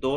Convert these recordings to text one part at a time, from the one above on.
2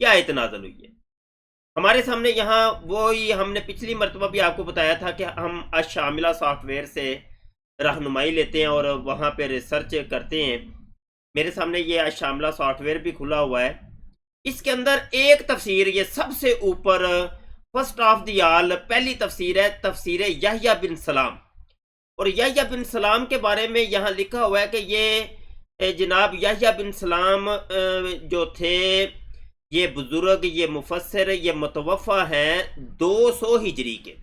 یہ آیت نازل ہوئی ہے۔ ہمارے سامنے یہاں وہی ہم نے پچھلی مرتبہ بھی آپ کو بتایا تھا کہ ہم الشاملہ سافٹ ویئر سے رہنمائی لیتے ہیں اور وہاں پہ ریسرچ کرتے ہیں۔ میرے سامنے یہ الشاملہ سافٹ ویئر بھی کھلا ہوا ہے۔ اس کے اندر ایک تفسیر، یہ سب سے اوپر فرسٹ آف دی آل پہلی تفسیر ہے، تفسیر یحییٰ بن سلام، اور یحییٰ بن سلام کے بارے میں یہاں لکھا ہوا ہے کہ یہ جناب یحییٰ بن سلام جو تھے، یہ بزرگ، یہ مفسر، یہ متوفہ ہیں 200 ہجری کے،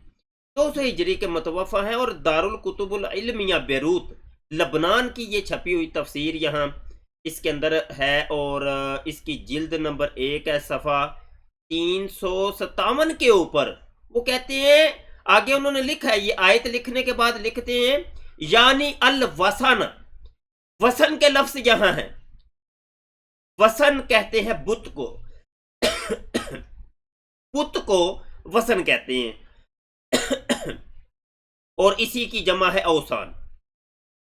200 ہجری کے متوفہ ہیں، اور دارالکتب العلمیہ بیروت لبنان کی یہ چھپی ہوئی تفسیر یہاں اس کے اندر ہے، اور اس کی جلد نمبر 1 ہے، صفحہ 357 کے اوپر وہ کہتے ہیں، آگے انہوں نے لکھا ہے، یہ آیت لکھنے کے بعد لکھتے ہیں یعنی الوسن، وسن کے لفظ یہاں ہیں، وسن کہتے ہیں بت کو، بت کو وسن کہتے ہیں، اور اسی کی جمع ہے اوسان،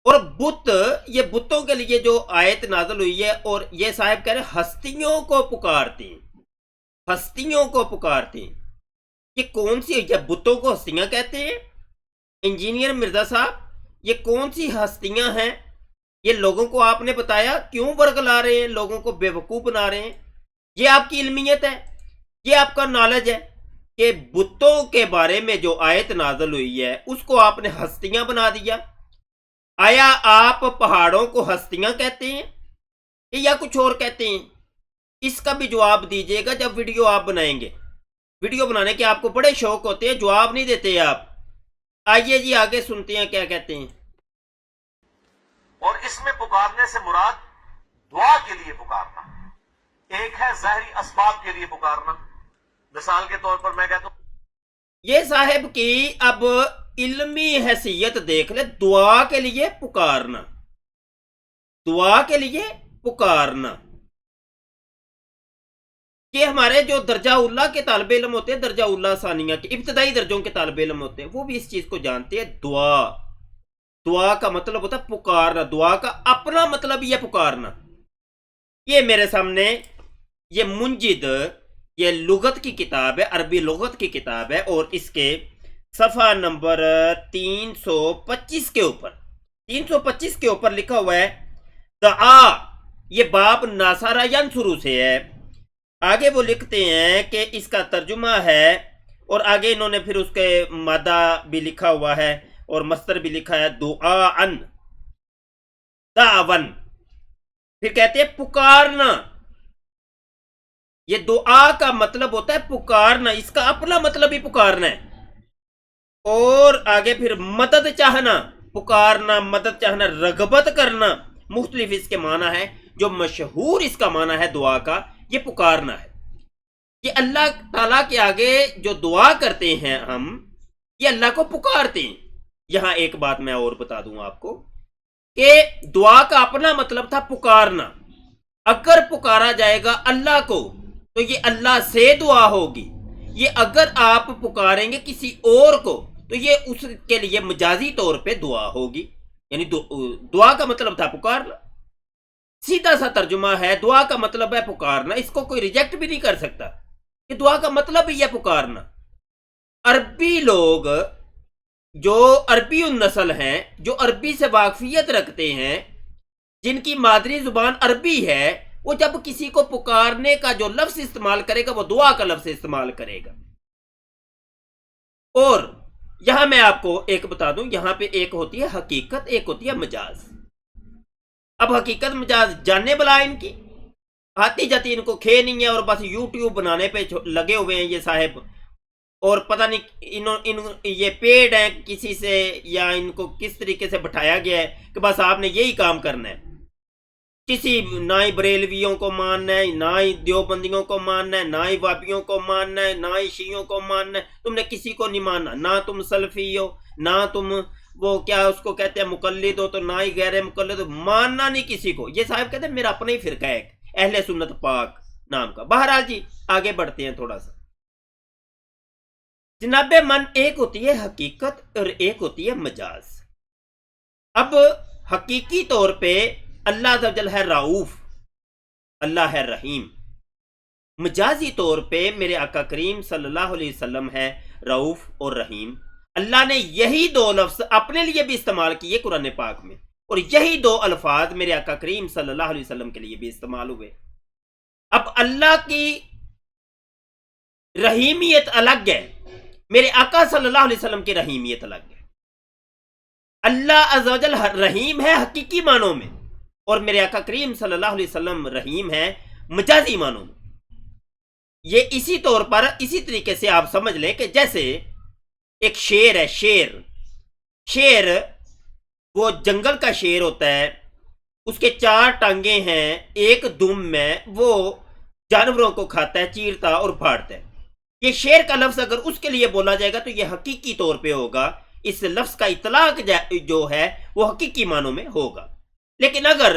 اور بت، یہ بتوں کے لیے جو آیت نازل ہوئی ہے، اور یہ صاحب کہہ رہے ہیں ہستیوں کو پکارتے ہیں، ہستیوں کو پکارتے ہیں، یہ کون سی، یہ بتوں کو ہستیاں کہتے ہیں؟ انجینئر مرزا صاحب، یہ کون سی ہستیاں ہیں؟ یہ لوگوں کو آپ نے بتایا، کیوں ورگلا رہے ہیں، لوگوں کو بے وقوف بنا رہے ہیں؟ یہ آپ کی علمیت ہے، یہ آپ کا نالج ہے کہ بتوں کے بارے میں جو آیت نازل ہوئی ہے اس کو آپ نے ہستیاں بنا دیا؟ آیا آپ پہاڑوں کو ہستیاں کہتے ہیں یا کچھ اور کہتے ہیں؟ اس کا بھی جواب دیجیے گا جب ویڈیو آپ بنائیں گے۔ ویڈیو بنانے کے آپ کو بڑے شوق ہوتے ہیں، جواب نہیں دیتے آپ۔ آئیے جی آگے سنتے ہیں کیا کہتے ہیں۔ اور اس میں پکارنے سے مراد دعا کے لیے پکارنا، ایک ہے ظاہری اسباب کے لیے پکارنا۔ مثال کے طور پر میں کہتا ہوں، یہ صاحب کی اب علمی حیثیت دیکھ لے، دعا کے لیے پکارنا، دعا کے لیے پکارنا، کہ ہمارے جو درجہ اللہ کے طالب علم ہوتے ہیں، درجہ اللہ ثانیہ کے ابتدائی درجوں کے طالب علم ہوتے ہیں، وہ بھی اس چیز کو جانتے ہیں۔ دعا، دعا کا مطلب ہوتا ہے پکارنا، دعا کا اپنا مطلب یہ پکارنا۔ یہ میرے سامنے یہ منجد، یہ لغت کی کتاب ہے، عربی لغت کی کتاب ہے، اور اس کے صفحہ نمبر 325 کے اوپر، 325 کے اوپر لکھا ہوا ہے دعا، یہ باب ناصرہ ینصرو سے ہے۔ آگے وہ لکھتے ہیں کہ اس کا ترجمہ ہے، اور آگے انہوں نے پھر اس کے مادہ بھی لکھا ہوا ہے اور مصدر بھی لکھا ہے، دعاءن، دعون، پھر کہتے ہیں پکارنا۔ یہ دعا کا مطلب ہوتا ہے پکارنا، اس کا اپنا مطلب ہی پکارنا ہے۔ اور آگے پھر مدد چاہنا، پکارنا، مدد چاہنا، رغبت کرنا، مختلف اس کے معنی ہے۔ جو مشہور اس کا معنی ہے دعا کا، یہ پکارنا ہے۔ یہ اللہ تعالیٰ کے آگے جو دعا کرتے ہیں ہم، یہ اللہ کو پکارتے ہیں۔ یہاں ایک بات میں اور بتا دوں آپ کو کہ دعا کا اپنا مطلب تھا پکارنا۔ اگر پکارا جائے گا اللہ کو تو یہ اللہ سے دعا ہوگی، یہ اگر آپ پکاریں گے کسی اور کو تو یہ اس کے لیے مجازی طور پہ دعا ہوگی، یعنی دعا کا مطلب تھا پکارنا، سیدھا سا ترجمہ ہے، دعا کا مطلب ہے پکارنا۔ اس کو کوئی ریجیکٹ بھی نہیں کر سکتا کہ دعا کا مطلب ہی ہے پکارنا۔ عربی لوگ جو عربی النسل ہیں، جو عربی سے واقفیت رکھتے ہیں، جن کی مادری زبان عربی ہے، وہ جب کسی کو پکارنے کا جو لفظ استعمال کرے گا وہ دعا کا لفظ استعمال کرے گا۔ اور یہاں میں آپ کو ایک بتا دوں، یہاں پہ ایک ہوتی ہے حقیقت، ایک ہوتی ہے مجاز۔ اب حقیقت مجاز جاننے بلا ان کی آتی جاتی ان کو کھے نہیں ہے، اور بس یوٹیوب بنانے پہ لگے ہوئے ہیں یہ صاحب، اور پتہ نہیں یہ پیڈ ہیں کسی سے یا ان کو کس طریقے سے بٹھایا گیا ہے کہ بس آپ نے یہی کام کرنا ہے، کسی نہ ہی بریلویوں کو ماننا ہے، نہ ہی دیوبندیوں کو ماننا ہے، نہ ہی وابیوں کو ماننا ہے، نہ ہی شیعوں کو ماننا ہے، تم نے کسی کو نہیں ماننا، نہ تم سلفی ہو، نہ تم وہ کیا اس کو کہتے ہیں مقلد ہو، تو نہ ہی غیر مقلد ہو، ماننا نہیں کسی کو۔ یہ صاحب کہتے ہیں میرا اپنا ہی فرقہ ہے اہل سنت پاک نام کا۔ بہرحال جی آگے بڑھتے ہیں تھوڑا سا۔ جناب من، ایک ہوتی ہے حقیقت اور ایک ہوتی ہے مجاز۔ اب حقیقی طور پہ اللہ عز و جل ہے رؤوف، اللہ ہے رحیم، مجازی طور پہ میرے آقا کریم صلی اللہ علیہ وسلم ہے رعوف اور رحیم. اللہ نے یہی دو لفظ اپنے لیے بھی استعمال کیے قرآن پاک میں، اور یہی دو الفاظ میرے آقا کریم صلی اللہ علیہ وسلم کے لیے بھی استعمال ہوئے. اب اللہ کی رحیمیت الگ ہے، میرے آقا صلی اللہ علیہ وسلم کی رحیمیت الگ ہے. اللہ عز و جل رحیم ہے حقیقی معنوں میں، اور میرے آقا کریم صلی اللہ علیہ وسلم رحیم ہے مجازی معنوں میں. یہ اسی طور پر اسی طریقے سے آپ سمجھ لیں کہ جیسے ایک شیر ہے، شیر وہ جنگل کا شیر ہوتا ہے، اس کے 4 ٹانگیں ہیں، ایک دم میں وہ جانوروں کو کھاتا ہے، چیرتا اور پھاڑتا ہے. یہ شیر کا لفظ اگر اس کے لیے بولا جائے گا تو یہ حقیقی طور پہ ہوگا، اس لفظ کا اطلاق جو ہے وہ حقیقی معنوں میں ہوگا. لیکن اگر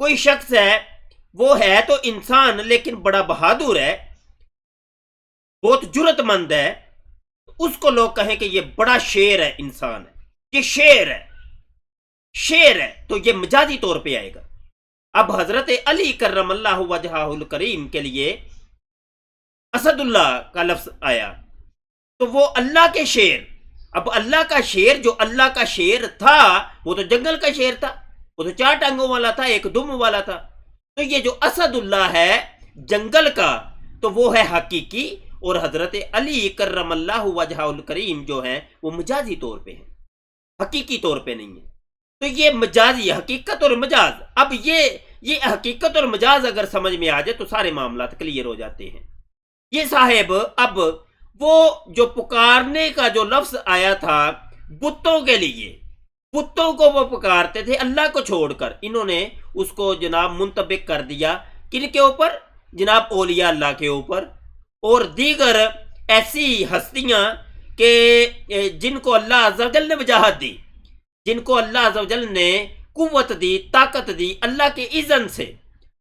کوئی شخص ہے وہ ہے تو انسان لیکن بڑا بہادر ہے، بہت جرت مند ہے، اس کو لوگ کہیں کہ یہ بڑا شیر ہے، انسان ہے، یہ شیر ہے، تو یہ مجازی طور پہ آئے گا. اب حضرت علی کرم اللہ وجہہ الکریم کے لیے اسد اللہ کا لفظ آیا تو وہ اللہ کے شیر. اب اللہ کا شیر جو اللہ کا شیر تھا وہ تو جنگل کا شیر تھا، وہ تو 4 ٹانگوں والا تھا، ایک دم والا تھا. تو یہ جو اسد اللہ ہے جنگل کا تو وہ ہے حقیقی، اور حضرت علی کرم اللہ وجہہ الکریم جو ہیں وہ مجازی طور پہ ہیں، حقیقی طور پہ نہیں ہے. تو یہ مجازی حقیقت اور مجاز، اب یہ حقیقت اور مجاز اگر سمجھ میں آ جائے تو سارے معاملات کلیئر ہو جاتے ہیں. یہ صاحب اب وہ جو پکارنے کا جو لفظ آیا تھا بتوں کے لیے، بتوں کو وہ پکارتے تھے اللہ کو چھوڑ کر، انہوں نے اس کو جناب منطبق کر دیا کن کے اوپر؟ جناب اولیاء اللہ کے اوپر اور دیگر ایسی ہستیاں کہ جن کو اللہ عز و جل نے وجاہت دی، جن کو اللہ عز و جل نے قوت دی، طاقت دی اللہ کے اذن سے.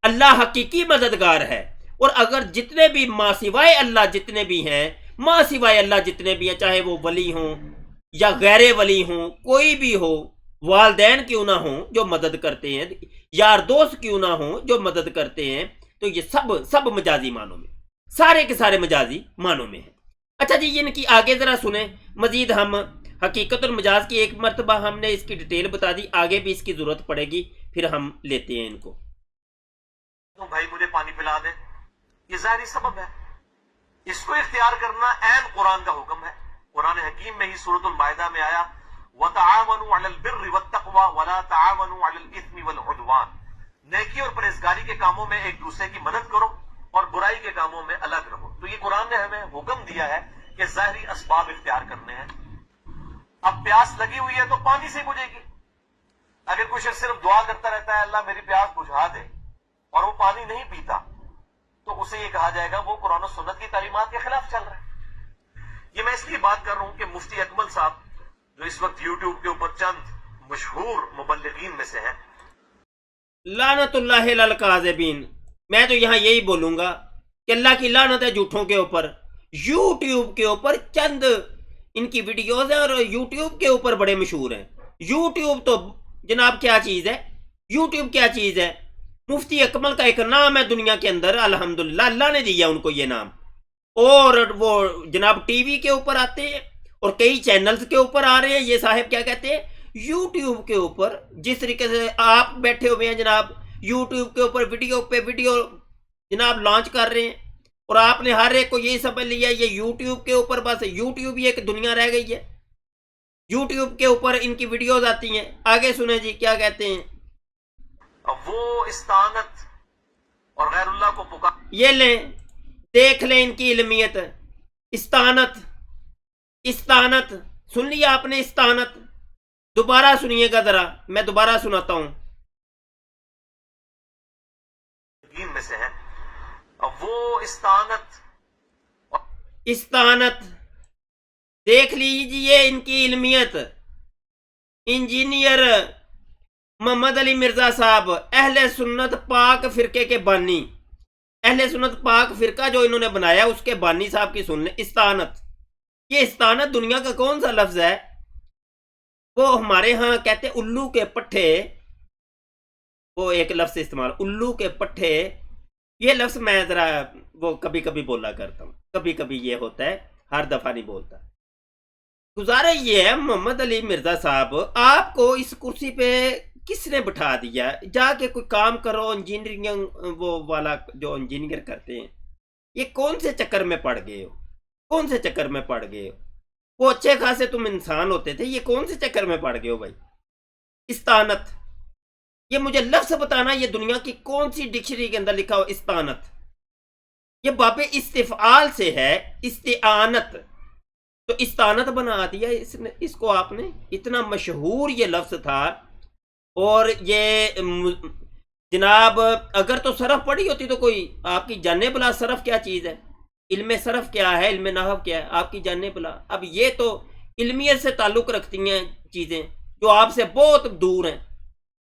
اللہ حقیقی مددگار ہے، اور اگر جتنے بھی ماں سوائے اللہ جتنے بھی ہیں، ماں سوائے اللہ جتنے بھی ہیں، چاہے وہ ولی ہوں یا غیر ولی ہوں، کوئی بھی ہو، والدین کیوں نہ ہوں جو مدد کرتے ہیں، یار دوست کیوں نہ ہوں جو مدد کرتے ہیں، تو یہ سب مجازی معنوں میں، سارے کے سارے مجازی معنوں میں ہیں. اچھا جی، ان کی آگے ذرا سنیں مزید. ہم حقیقت اور مجاز کی ایک مرتبہ ہم نے اس کی ڈیٹیل بتا دی، آگے بھی اس کی ضرورت پڑے گی، پھر ہم لیتے ہیں ان کو. تو بھائی مجھے پانی پلا دے، یہ ظاہری سبب ہے. اس کو اختیار کرنا عین قرآن کا حکم ہے. قرآن حکیم میں ہی سورۃ المائدہ میں آیا وَتَعَاوَنُوا عَلَى الْبِرِّ وَالتَّقْوَى وَلَا تَعَاوَنُوا عَلَى الْإِثْمِ وَالْعُدْوَانِ. نیکی اور پرہیزگاری کے کاموں میں ایک دوسرے کی مدد کرو اور برائی کے کاموں میں الگ رہو. تو یہ قرآن نے ہمیں حکم دیا ہے کہ ظاہری اسباب اختیار کرنے ہیں. اب پیاس لگی ہوئی ہے تو پانی سے بجھے گی. اگر کوئی شخص صرف دعا کرتا رہتا ہے اللہ میری پیاس بجھا دے اور وہ پانی نہیں پیتا تو اسے یہ کہا جائے گا وہ قرآن و سنت کی تعلیمات کے خلاف چل رہا ہے. یہ میں اس لیے بات کر رہا ہوں کہ مفتی اکمل صاحب جو اس وقت یوٹیوب کے اوپر چند مشہور مبلغین میں سے ہیں، لعنت اللہ علی الکاذبین، میں تو یہاں یہی بولوں گا کہ اللہ کی لعنت ہے جھوٹوں کے اوپر. یوٹیوب کے اوپر چند ان کی ویڈیوز ہیں اور یوٹیوب کے اوپر بڑے مشہور ہیں. یوٹیوب تو جناب کیا چیز ہے، یوٹیوب کیا چیز ہے؟ مفتی اکمل کا ایک نام ہے دنیا کے اندر، الحمدللہ اللہ نے دیا ان کو یہ نام، اور وہ جناب ٹی وی کے اوپر آتے ہیں اور کئی چینلز کے اوپر آ رہے ہیں. یہ صاحب کیا کہتے ہیں یوٹیوب کے اوپر، جس طریقے سے آپ بیٹھے ہوئے ہیں جناب یوٹیوب کے اوپر ویڈیو پہ ویڈیو جناب لانچ کر رہے ہیں، اور آپ نے ہر ایک کو یہی سمجھ لیا یہ یوٹیوب کے اوپر بس یوٹیوب ہی ایک دنیا رہ گئی ہے، یوٹیوب کے اوپر ان کی ویڈیوز آتی ہیں. آگے سنیں جی کیا کہتے ہیں. وہ استعانت اور غیر اللہ کو پکار، یہ لیں دیکھ لیں ان کی علمیت. استعانت سن لیا آپ نے؟ استعانت دوبارہ سنیے گا ذرا، میں دوبارہ سناتا ہوں. میں سے ہے وہ استعانت دیکھ لیجئے ان کی علمیت. انجینئر محمد علی مرزا صاحب اہل سنت پاک فرقے کے بانی، اہل سنت پاک فرقہ جو انہوں نے بنایا اس کے بانی صاحب کی سن لیں. استعانت، یہ استعانت دنیا کا کون سا لفظ ہے؟ وہ ہمارے ہاں کہتے الو کے پٹھے، وہ ایک لفظ استعمال، الو کے پٹھے یہ لفظ میں ذرا وہ کبھی کبھی بولا کرتا ہوں، کبھی کبھی یہ ہوتا ہے، ہر دفعہ نہیں بولتا۔ گزارا یہ ہے محمد علی مرزا صاحب، آپ کو اس کرسی پہ کس نے بٹھا دیا؟ جا کے کوئی کام کرو، انجینئرنگ وہ والا جو انجینئر کرتے ہیں، یہ کون سے چکر میں پڑ گئے ہو؟ کون سے چکر میں پڑ گئے ہو؟ وہ اچھے خاصے تم انسان ہوتے تھے، یہ کون سے چکر میں پڑ گئے ہو بھائی؟ استانت، یہ مجھے لفظ بتانا، یہ دنیا کی کون سی ڈکشنری کے اندر لکھا ہو استانت؟ یہ باب استفعال سے ہے، استعانت، تو استانت بنا دیا اس کو آپ نے۔ اتنا مشہور یہ لفظ تھا، اور یہ جناب اگر تو صرف پڑھی ہوتی تو کوئی آپ کی جانے بلا صرف کیا چیز ہے، علم صرف کیا ہے، علم نحو کیا ہے، آپ کی جانے بلا۔ اب یہ تو علمیت سے تعلق رکھتی ہیں چیزیں جو آپ سے بہت دور ہیں۔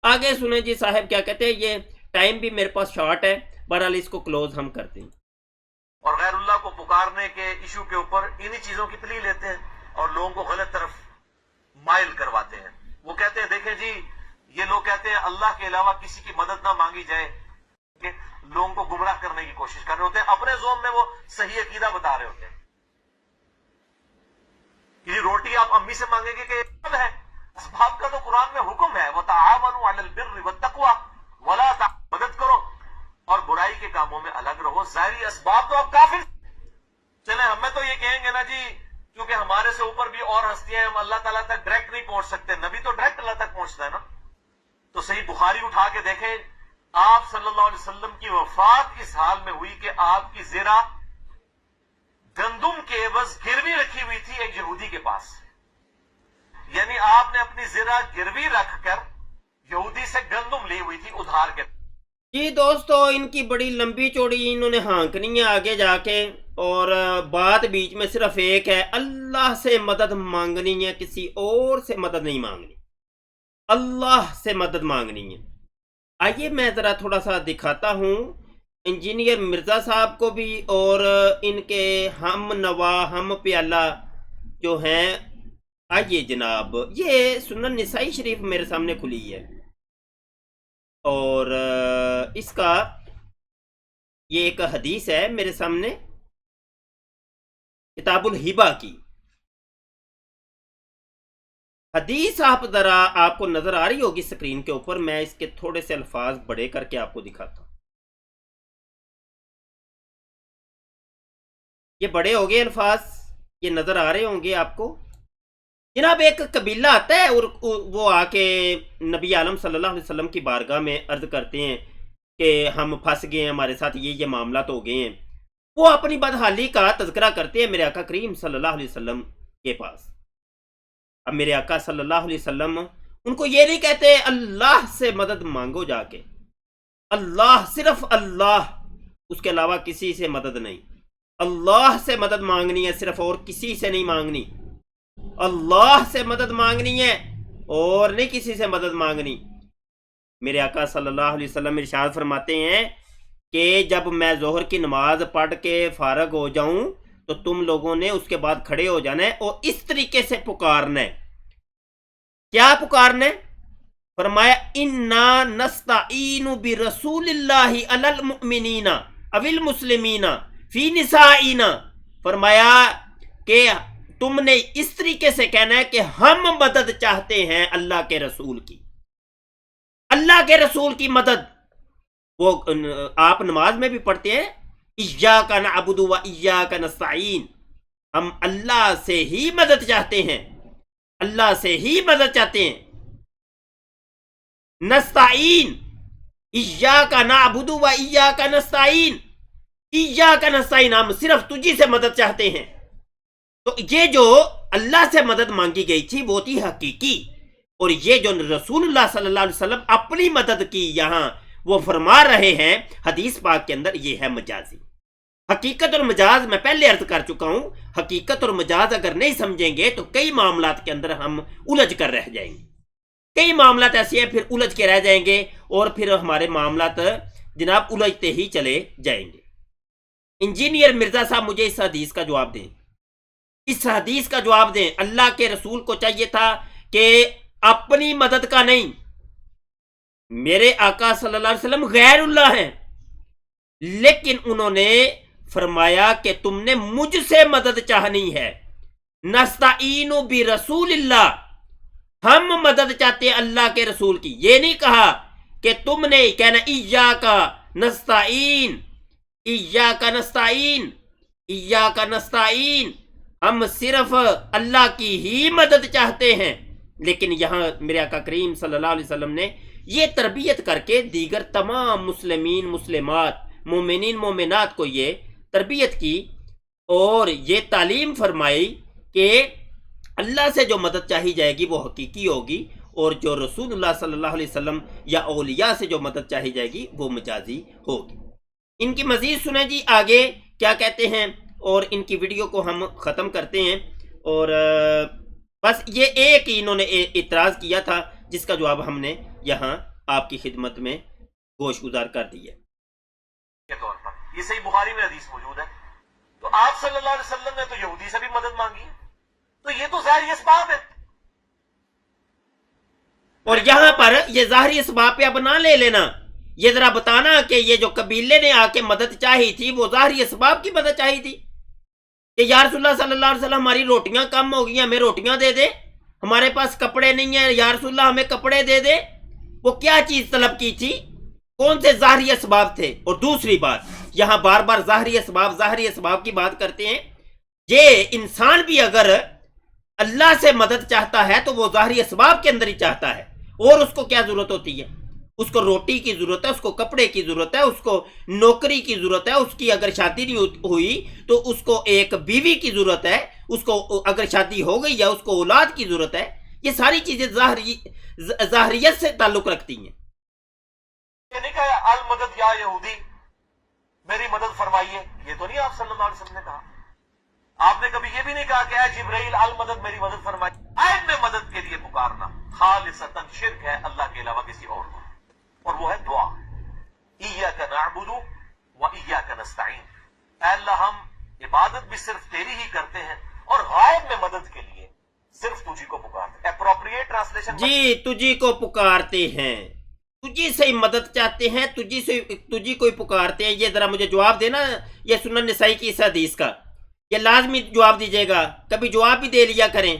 آگے سنیں جی صاحب کیا کہتے ہیں، یہ ٹائم بھی میرے پاس شارٹ ہے، بہرحال اس کو کلوز ہم کرتے ہیں۔ اور غیر اللہ کو پکارنے کے ایشو کے اوپر انہی چیزوں کی پلی لیتے ہیں اور لوگوں کو غلط طرف مائل کرواتے ہیں۔ وہ کہتے ہیں دیکھیں جی، یہ لوگ کہتے ہیں اللہ کے علاوہ کسی کی مدد نہ مانگی جائے، کہ لوگوں کو گمراہ کرنے کی کوشش کر رہے ہوتے ہیں، اپنے زوم میں وہ صحیح عقیدہ بتا رہے ہوتے ہیں۔ یہ روٹی آپ امی سے مانگیں گے کہ ہے، اسباب کا تو قرآن میں حکم ہے، وَتَعَاوَنُوا عَلَى الْبِرِّ وَالتَّقْوَىٰ وَلَا مدد کرو اور برائی کے کاموں میں الگ رہو۔ ظاہری اسباب تو آپ کافر چلیں، ہمیں تو یہ کہیں گے نا جی، کیونکہ ہمارے سے اوپر بھی اور ہستیاں ہیں، ہم اللہ تعالیٰ تک ڈائریکٹ نہیں پہنچ سکتے، نبی تو ڈائریکٹ اللہ تک پہنچتا ہے نا۔ تو صحیح بخاری اٹھا کے دیکھیں، آپ صلی اللہ علیہ وسلم کی وفات اس حال میں ہوئی کہ آپ کی زرہ گندم کے عوض گروی رکھی ہوئی تھی ایک یہودی کے پاس، یعنی آپ نے اپنی زرہ گروی رکھ کر یہودی سے گندم لی ہوئی تھی ادھار کے۔ جی دوستو، ان کی بڑی لمبی چوڑی انہوں نے ہانکنی ہے آگے جا کے، اور بات بیچ میں صرف ایک ہے، اللہ سے مدد مانگنی ہے، کسی اور سے مدد نہیں مانگنی، اللہ سے مدد مانگنی ہے۔ آئیے میں ذرا تھوڑا سا دکھاتا ہوں انجینئر مرزا صاحب کو بھی، اور ان کے ہم نوا ہم پیالہ جو ہیں۔ آئیے جناب، یہ سنن نسائی شریف میرے سامنے کھلی ہے، اور اس کا یہ ایک حدیث ہے میرے سامنے، کتاب الہبہ کی حدیث۔ آپ ذرا آپ کو نظر آ رہی ہوگی سکرین کے اوپر، میں اس کے تھوڑے سے الفاظ بڑے کر کے آپ کو دکھاتا ہوں۔ یہ بڑے ہو گئے الفاظ، یہ نظر آ رہے ہوں گے آپ کو جناب۔ ایک قبیلہ آتا ہے اور وہ آ کے نبی عالم صلی اللہ علیہ وسلم کی بارگاہ میں عرض کرتے ہیں کہ ہم پھنس گئے ہیں، ہمارے ساتھ یہ معاملات ہو گئے ہیں۔ وہ اپنی بدحالی کا تذکرہ کرتے ہیں میرے آقا کریم صلی اللہ علیہ وسلم کے پاس۔ اب میرے آقا صلی اللہ علیہ وسلم ان کو یہ نہیں کہتے اللہ سے مدد مانگو جا کے، اللہ، صرف اللہ، اس کے علاوہ کسی سے مدد نہیں، اللہ سے مدد مانگنی ہے، صرف اور کسی سے نہیں مانگنی، اللہ سے مدد مانگنی ہے اور نہیں کسی سے مدد مانگنی۔ میرے آقا صلی اللہ علیہ وسلم ارشاد فرماتے ہیں کہ جب میں ظہر کی نماز پڑھ کے فارغ ہو جاؤں تو تم لوگوں نے اس کے بعد کھڑے ہو جانا ہے اور اس طریقے سے پکارنا ہے۔ کیا پکارنا ہے؟ فرمایا انا نستعین برسول اللہ علی المؤمنین او المسلمین فی نسائنا، فرمایا کہ تم نے اس طریقے سے کہنا ہے کہ ہم مدد چاہتے ہیں اللہ کے رسول کی، اللہ کے رسول کی مدد۔ وہ آپ نماز میں بھی پڑھتے ہیں ایاک نعبد و ایاک نستعین، ہم اللہ سے ہی مدد چاہتے ہیں، اللہ سے ہی مدد چاہتے ہیں۔ نستعین، ایاک نعبد و ایاک نستعین، ایاک نستعین، ہم صرف تجھی سے مدد چاہتے ہیں۔ تو یہ جو اللہ سے مدد مانگی گئی تھی وہ تھی حقیقی، اور یہ جو رسول اللہ صلی اللہ علیہ وسلم اپنی مدد کی یہاں وہ فرما رہے ہیں حدیث پاک کے اندر، یہ ہے مجازی۔ حقیقت اور مجاز میں پہلے عرض کر چکا ہوں، حقیقت اور مجاز اگر نہیں سمجھیں گے تو کئی معاملات کے اندر ہم الجھ کر رہ جائیں گے، کئی معاملات ایسے ہیں پھر الجھ کے رہ جائیں گے، اور پھر ہمارے معاملات جناب الجھتے ہی چلے جائیں گے۔ انجینئر مرزا صاحب مجھے اس حدیث کا جواب دیں، اس حدیث کا جواب دیں۔ اللہ کے رسول کو چاہیے تھا کہ اپنی مدد کا نہیں، میرے آقا صلی اللہ علیہ وسلم غیر اللہ ہیں، لیکن انہوں نے فرمایا کہ تم نے مجھ سے مدد چاہنی ہے، نستعین برسول اللہ، ہم مدد چاہتے ہیں اللہ کے رسول کی. یہ نہیں کہا کہ تم نے کہنا ایاک نستعین، ایاک نستعین، ایاک نستعین، ہم صرف اللہ کی ہی مدد چاہتے ہیں. لیکن یہاں میرے آقا کریم صلی اللہ علیہ وسلم نے یہ تربیت کر کے دیگر تمام مسلمین مسلمات مومنین مومنات کو یہ تربیت کی اور یہ تعلیم فرمائی کہ اللہ سے جو مدد چاہی جائے گی وہ حقیقی ہوگی، اور جو رسول اللہ صلی اللہ علیہ وسلم یا اولیاء سے جو مدد چاہی جائے گی وہ مجازی ہوگی. ان کی مزید سنیں جی آگے کیا کہتے ہیں، اور ان کی ویڈیو کو ہم ختم کرتے ہیں. اور بس یہ ایک ہی انہوں نے اعتراض کیا تھا جس کا جواب ہم نے یہاں آپ کی خدمت میں گوش گزار کر دیا. طور پر یہ صحیح بخاری میں حدیث موجود ہے. تو آپ صلی اللہ علیہ وسلم نے تو یہودی سے بھی مدد مانگی ہے، تو یہ تو ظاہری اسباب ہے. اور یہاں پر یہ ظاہری اسباب پہ اب نہ لے لینا، یہ ذرا بتانا کہ یہ جو قبیلے نے آ کے مدد چاہی تھی وہ ظاہری اسباب کی مدد چاہی تھی کہ یا رسول اللہ صلی اللہ علیہ وسلم ہماری روٹیاں کم ہو گئی، ہمیں روٹیاں دے دے، ہمارے پاس کپڑے نہیں ہیں یا رسول اللہ ہمیں کپڑے دے دے. وہ کیا چیز طلب کی تھی، کون سے ظاہری اسباب تھے؟ اور دوسری بات یہاں بار بار ظاہری اسباب کی بات کرتے ہیں. یہ انسان بھی اگر اللہ سے مدد چاہتا ہے تو وہ ظاہری اسباب کے اندر ہی چاہتا ہے، اور اس کو کیا ضرورت ہوتی ہے؟ اس کو روٹی کی ضرورت ہے، اس کو کپڑے کی ضرورت ہے، اس کو نوکری کی ضرورت ہے، اس کی اگر شادی نہیں ہوئی تو اس کو ایک بیوی کی ضرورت ہے، اس کو اگر شادی ہو گئی یا اس کو اولاد کی ضرورت ہے. یہ ساری چیزیں ظاہریت سے تعلق رکھتی ہیں. یہ نہیں کہا المدد یا یہودی میری مدد فرمائیے، یہ تو نہیں آپ صلی اللہ علیہ وسلم نے کہا. آپ نے کبھی یہ بھی نہیں کہا کہ اے جبرائیل المدد میری مدد فرمائیے. آئے میں مدد کے لیے پکارنا خالصتاً شرک ہے اللہ کے علاوہ کسی اور کو، اور وہ ہے دعا. ایاک نعبد و ایاک نستعین، اے اللہ ہم عبادت بھی صرف تیری ہی کرتے ہیں اور غائب میں مدد کے لیے صرف تجھی کو پکارتے ہیں. اپروپریٹ ٹرانسلیشن جی تجھی کو پکارتے ہیں، تجھی سے مدد چاہتے ہیں، تجھی کو پکارتے ہیں. یہ ذرا مجھے جواب دینا یہ سنن نسائی کی اس حدیث کا، یہ لازمی جواب دیجیے گا. کبھی جواب بھی دے لیا کریں،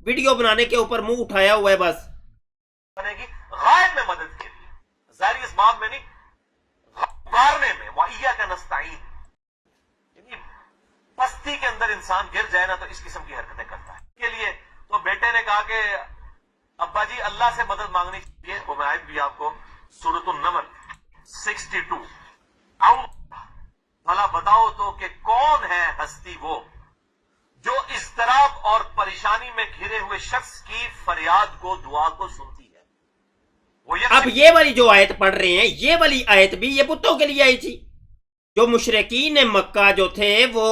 ویڈیو بنانے کے اوپر منہ اٹھایا ہوا ہے بس. بنے گی غائب میں مدد کے لیے، ظاہری اسباب میں نہیں، پکارنے میں. وَإِيَّاكَ نَسْتَعِينُ، یعنی پستی کے اندر انسان گر جائے نا تو اس قسم کی حرکتیں کرتا ہے. کے لیے تو بیٹے نے کہا کہ ابا جی اللہ سے مدد مانگنی چاہیے. وہ میں آیت بھی آپ کو سورۃ النمل 62 بھلا بتاؤ تو کہ کون ہے ہستی وہ جو اضطراب اور پریشانی میں گھرے ہوئے شخص کی فریاد کو دعا کو سنتی ہے. وہ اب یہ والی جو آیت پڑھ رہے ہیں، یہ والی آیت بھی یہ بتوں کے لیے آئی تھی. جو مشرکین مکہ جو تھے وہ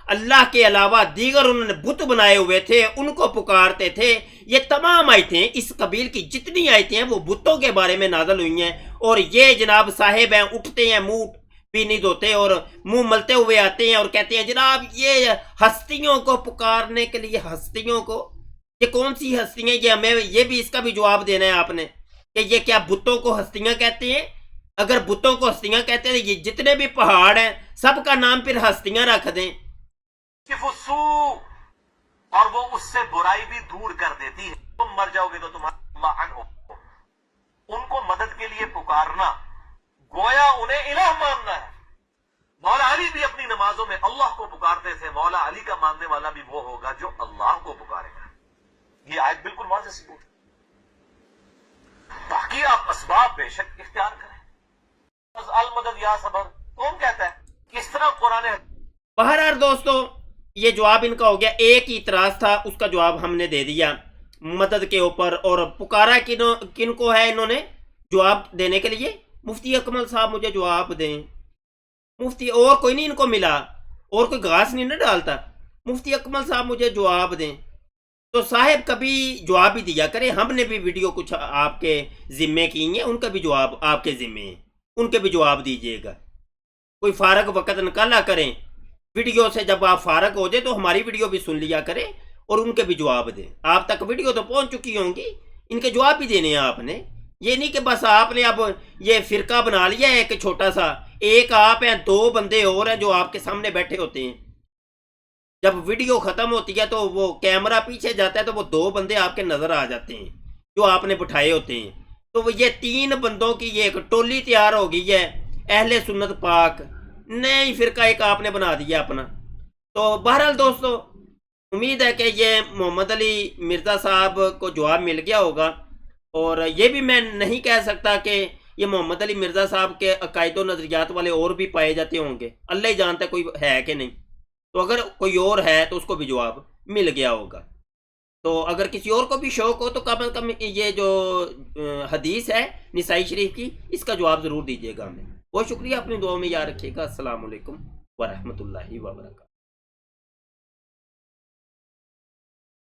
اللہ کے علاوہ دیگر انہوں نے بت بنائے ہوئے تھے، ان کو پکارتے تھے. یہ تمام آیتیں اس قبیل کی جتنی آیتیں ہیں وہ بتوں کے بارے میں نازل ہوئی ہیں. اور یہ جناب صاحب ہیں اٹھتے ہیں منہ بھی نہیں دھوتے اور منہ ملتے ہوئے آتے ہیں اور کہتے ہیں جناب یہ ہستیوں کو پکارنے کے لیے. ہستیوں کو، یہ کون سی ہستیاں؟ یہ ہمیں یہ بھی اس کا بھی جواب دینا ہے آپ نے کہ یہ کیا بتوں کو ہستیاں کہتے ہیں؟ اگر بتوں کو ہستیاں کہتے ہیں یہ جتنے بھی پہاڑ ہیں سب کا نام پھر ہستیاں رکھ دیں. اور وہ اس سے برائی بھی دور کر دیتی ہے. تم مر جاؤ گے تو تمہارا لعن ہو. ان کو مدد کے لیے پکارنا گویا انہیں الہ ماننا ہے. مولا علی بھی اپنی نمازوں میں اللہ کو پکارتے تھے. مولا علی کا ماننے والا بھی وہ ہوگا جو اللہ کو پکارے گا. یہ آیت بالکل واضح ثبوت ہے. باقی آپ اسباب بے شک اختیار کریں. المدد یا صبر کون کہتا ہے؟ کس طرح قرآن ہے؟ بہرحال دوستو یہ جواب ان کا ہو گیا. ایک ہی اعتراض تھا اس کا جواب ہم نے دے دیا مدد کے اوپر. اور پکارا کن کو ہے انہوں نے جواب دینے کے لیے؟ مفتی اکمل صاحب مجھے جواب دیں. مفتی اور کوئی نہیں ان کو ملا، اور کوئی گھاس نہیں نہ ڈالتا. مفتی اکمل صاحب مجھے جواب دیں. تو صاحب کبھی جواب بھی دیا کریں. ہم نے بھی ویڈیو کچھ آپ کے ذمے کی ہیں، ان کا بھی جواب آپ کے ذمے ہیں، ان کے بھی جواب دیجیے گا. کوئی فارغ وقت نکالا کریں ویڈیو سے. جب آپ فارغ ہو جائے تو ہماری ویڈیو بھی سن لیا کریں اور ان کے بھی جواب دیں. آپ تک ویڈیو تو پہنچ چکی ہوں گی، ان کے جواب بھی دینے ہیں آپ نے. یہ نہیں کہ بس آپ نے اب یہ فرقہ بنا لیا ہے ایک چھوٹا سا، ایک آپ ہیں، دو بندے اور ہیں جو آپ کے سامنے بیٹھے ہوتے ہیں. جب ویڈیو ختم ہوتی ہے تو وہ کیمرہ پیچھے جاتا ہے تو وہ دو بندے آپ کے نظر آ جاتے ہیں جو آپ نے بٹھائے ہوتے ہیں. تو وہ یہ تین بندوں کی یہ ایک ٹولی تیار ہو گئی ہے، اہل سنت پاک، نئی فرقہ ایک آپ نے بنا دیا اپنا. تو بہرحال دوستو، امید ہے کہ یہ محمد علی مرزا صاحب کو جواب مل گیا ہوگا. اور یہ بھی میں نہیں کہہ سکتا کہ یہ محمد علی مرزا صاحب کے عقائد و نظریات والے اور بھی پائے جاتے ہوں گے، اللہ ہی جانتا ہے کوئی ہے کہ نہیں. تو اگر کوئی اور ہے تو اس کو بھی جواب مل گیا ہوگا. تو اگر کسی اور کو بھی شوق ہو تو کم از کم یہ جو حدیث ہے نسائی شریف کی، اس کا جواب ضرور دیجیے گا ہمیں. بہت شکریہ، اپنی دعاؤں میں یاد رکھیے گا. السلام علیکم ورحمۃ اللہ وبرکاتہ.